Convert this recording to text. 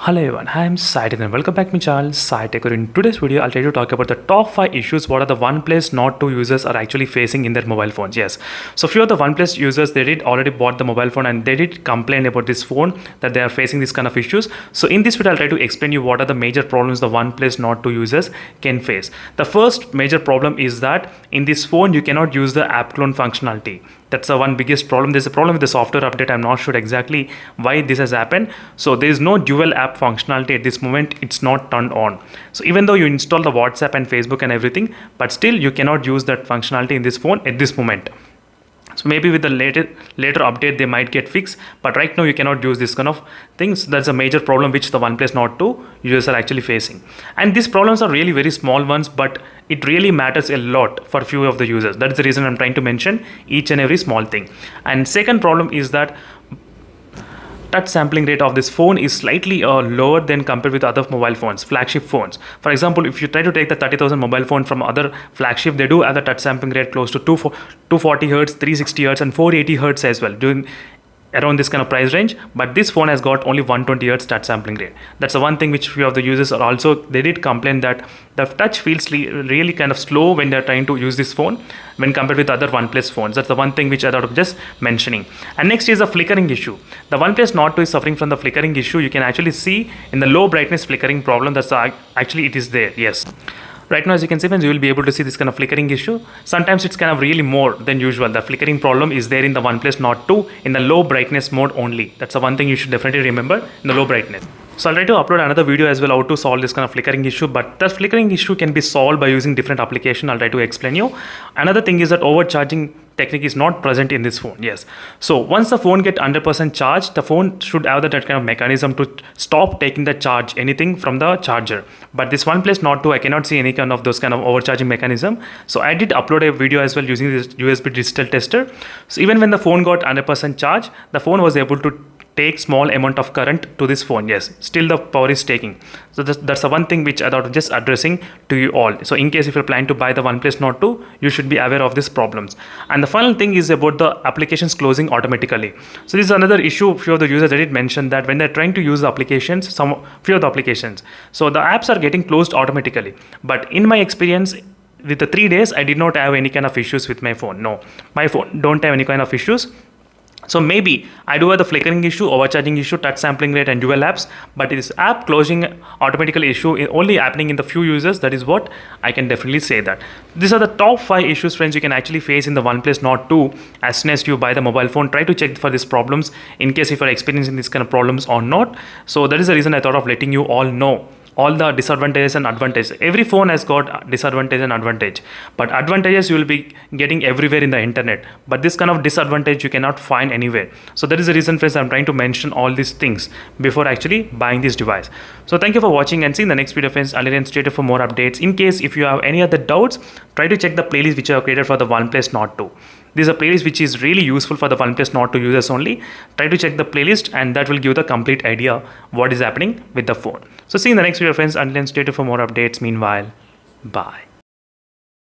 Hello everyone, I am Saitech and welcome back to my channel Saitech. In today's video, I'll try to talk about the top 5 issues what are the OnePlus Nord 2 users are actually facing in their mobile phones. Yes, so few of the OnePlus users, they did already bought the mobile phone and they did complain about this phone that they are facing this kind of issues. So in this video, I'll try to explain you what are the major problems the OnePlus Nord 2 users can face. The first major problem is that in this phone, you cannot use the app clone functionality. That's the one biggest problem. There's a problem with the software update. I'm not sure exactly why this has happened. So there is no dual app functionality at this moment. It's not turned on. So even though you install the WhatsApp and Facebook and everything, but still you cannot use that functionality in this phone at this moment. So maybe with the later update they might get fixed, but right now you cannot use this kind of things. That's a major problem which the OnePlus Nord 2 users are actually facing. And these problems are really very small ones, but it really matters a lot for few of the users. That's the reason I'm trying to mention each and every small thing. And second problem is that touch sampling rate of this phone is slightly lower than compared with other mobile phones, flagship phones. For example, if you try to take the 30,000 mobile phone from other flagship, they do have the touch sampling rate close to 240 Hz, 360 Hz and 480 Hz as well, doing around this kind of price range. But this phone has got only 120 Hz touch sampling rate. That's the one thing which few of the users are also, they did complain that the touch feels really kind of slow when they're trying to use this phone when compared with other OnePlus phones. That's the one thing which I thought of just mentioning. And next is the flickering issue. The OnePlus Nord 2 is suffering from the flickering issue. You can actually see in the low brightness flickering problem. That's actually it is there. Yes. Right now, as you can see, friends, you will be able to see this kind of flickering issue. Sometimes it's kind of really more than usual. The flickering problem is there in the OnePlus Nord 2 in the low brightness mode only. That's the one thing you should definitely remember in the low brightness. So I'll try to upload another video as well how to solve this kind of flickering issue, but that flickering issue can be solved by using different application. I'll try to explain you. Another thing is that overcharging technique is not present in this phone. Yes. So once the phone get 100% charged, the phone should have that kind of mechanism to stop taking the charge, anything from the charger. But this OnePlus Nord 2, I cannot see any kind of those kind of overcharging mechanism. So I did upload a video as well using this USB digital tester. So even when the phone got 100% charge, the phone was able to take small amount of current to this phone. Yes, still the power is taking. So that's the one thing which I thought of just addressing to you all. So in case if you're planning to buy the OnePlus Nord 2, you should be aware of these problems. And the final thing is about the applications closing automatically. So this is another issue. Few of the users did mention that when they're trying to use the applications, few of the applications, so the apps are getting closed automatically. But in my experience, with the 3 days, I did not have any kind of issues with my phone. No, my phone don't have any kind of issues. So maybe I do have the flickering issue, overcharging issue, touch sampling rate and dual apps, but this app closing automatically issue is only happening in the few users. That is what I can definitely say that. These are the top 5 issues, friends, you can actually face in the OnePlus Nord 2 as soon as you buy the mobile phone. Try to check for these problems in case if you're experiencing these kind of problems or not. So that is the reason I thought of letting you all know all the disadvantages and advantages. Every phone has got disadvantage and advantage, but advantages you will be getting everywhere in the internet, but this kind of disadvantage you cannot find anywhere. So that is the reason, friends, I'm trying to mention all these things before actually buying this device. So thank you for watching and see in the next video, friends. I'll remain stay tuned for more updates. In case if you have any other doubts, try to check the playlist which I have created for the OnePlus Nord 2. This is a playlist which is really useful for the OnePlus Nord 2 users only. Try to check the playlist and that will give the complete idea what is happening with the phone. So see you in the next video, friends. Until then, stay tuned for more updates. Meanwhile, bye.